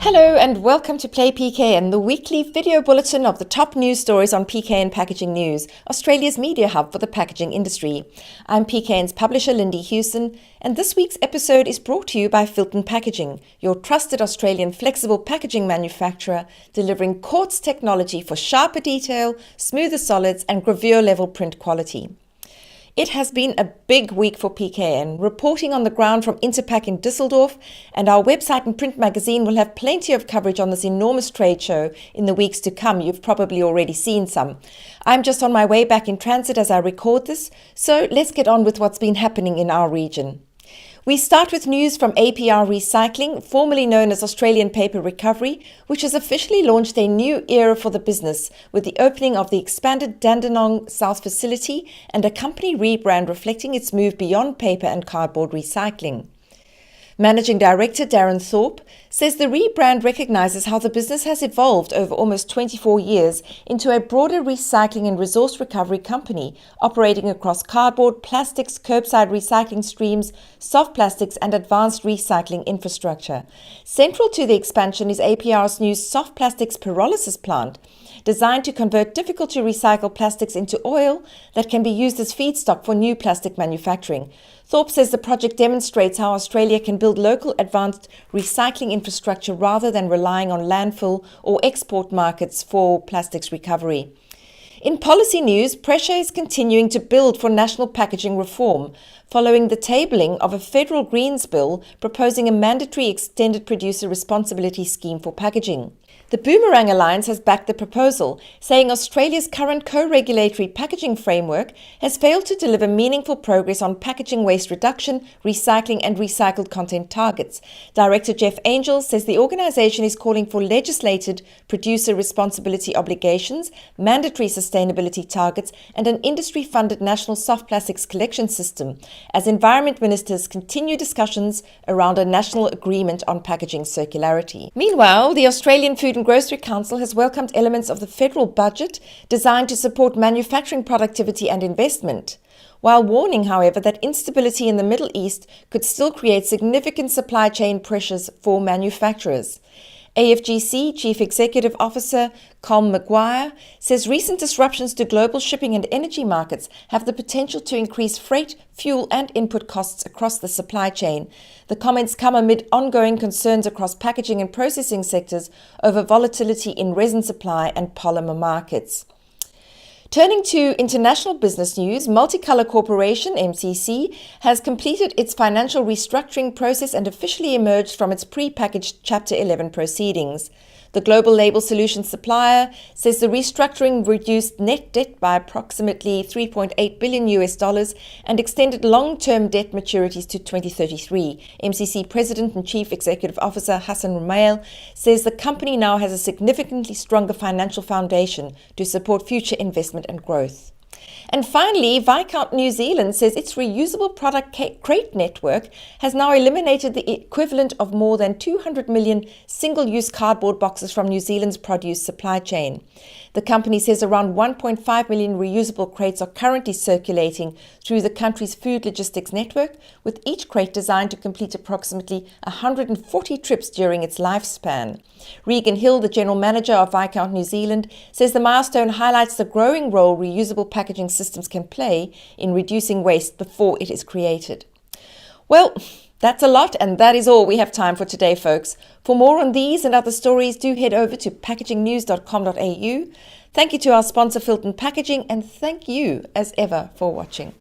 Hello and welcome to Play PKN, the weekly video bulletin of the top news stories on PKN Packaging News, Australia's media hub for the packaging industry. I'm PKN's publisher Lindy Hewson, and this week's episode is brought to you by Filton Packaging, your trusted Australian flexible packaging manufacturer, delivering quartz technology for sharper detail, smoother solids and gravure-level print quality. It has been a big week for PKN, reporting on the ground from Interpack in Düsseldorf, and our website and print magazine will have plenty of coverage on this enormous trade show in the weeks to come. You've probably already seen some. I'm just on my way back in transit as I record this, so let's get on with what's been happening in our region. We start with news from APR Recycling, formerly known as Australian Paper Recovery, which has officially launched a new era for the business with the opening of the expanded Dandenong South facility and a company rebrand reflecting its move beyond paper and cardboard recycling. Managing Director Darren Thorpe says the rebrand recognises how the business has evolved over almost 24 years into a broader recycling and resource recovery company operating across cardboard, plastics, curbside recycling streams, soft plastics and advanced recycling infrastructure. Central to the expansion is APR's new soft plastics pyrolysis plant, designed to convert difficult-to-recycle plastics into oil that can be used as feedstock for new plastic manufacturing. Thorpe says the project demonstrates how Australia can build local advanced recycling infrastructure rather than relying on landfill or export markets for plastics recovery. In policy news, pressure is continuing to build for national packaging reform, following the tabling of a federal Greens bill proposing a mandatory extended producer responsibility scheme for packaging. The Boomerang Alliance has backed the proposal, saying Australia's current co-regulatory packaging framework has failed to deliver meaningful progress on packaging waste reduction, recycling and recycled content targets. Director Jeff Angel says the organisation is calling for legislated producer responsibility obligations, mandatory sustainability targets and an industry-funded national soft plastics collection system, as environment ministers continue discussions around a national agreement on packaging circularity. Meanwhile, the Australian Food and Grocery Council has welcomed elements of the federal budget designed to support manufacturing productivity and investment, while warning, however, that instability in the Middle East could still create significant supply chain pressures for manufacturers. AFGC Chief Executive Officer Colm Maguire says recent disruptions to global shipping and energy markets have the potential to increase freight, fuel and input costs across the supply chain. The comments come amid ongoing concerns across packaging and processing sectors over volatility in resin supply and polymer markets. Turning to international business news, Multicolor Corporation, MCC, has completed its financial restructuring process and officially emerged from its pre-packaged Chapter 11 proceedings. The global label solutions supplier says the restructuring reduced net debt by approximately $3.8 billion and extended long-term debt maturities to 2033. MCC President and Chief Executive Officer Hassan Rumail says the company now has a significantly stronger financial foundation to support future investment and growth. And finally, Viscount New Zealand says its reusable product crate network has now eliminated the equivalent of more than 200 million single-use cardboard boxes from New Zealand's produce supply chain. The company says around 1.5 million reusable crates are currently circulating through the country's food logistics network, with each crate designed to complete approximately 140 trips during its lifespan. Regan Hill, the general manager of Viscount New Zealand, says the milestone highlights the growing role reusable packaging systems can play in reducing waste before it is created. Well, that's a lot, and that is all we have time for today, folks. For more on these and other stories, do head over to packagingnews.com.au. Thank you to our sponsor, Filton Packaging, and thank you, as ever, for watching.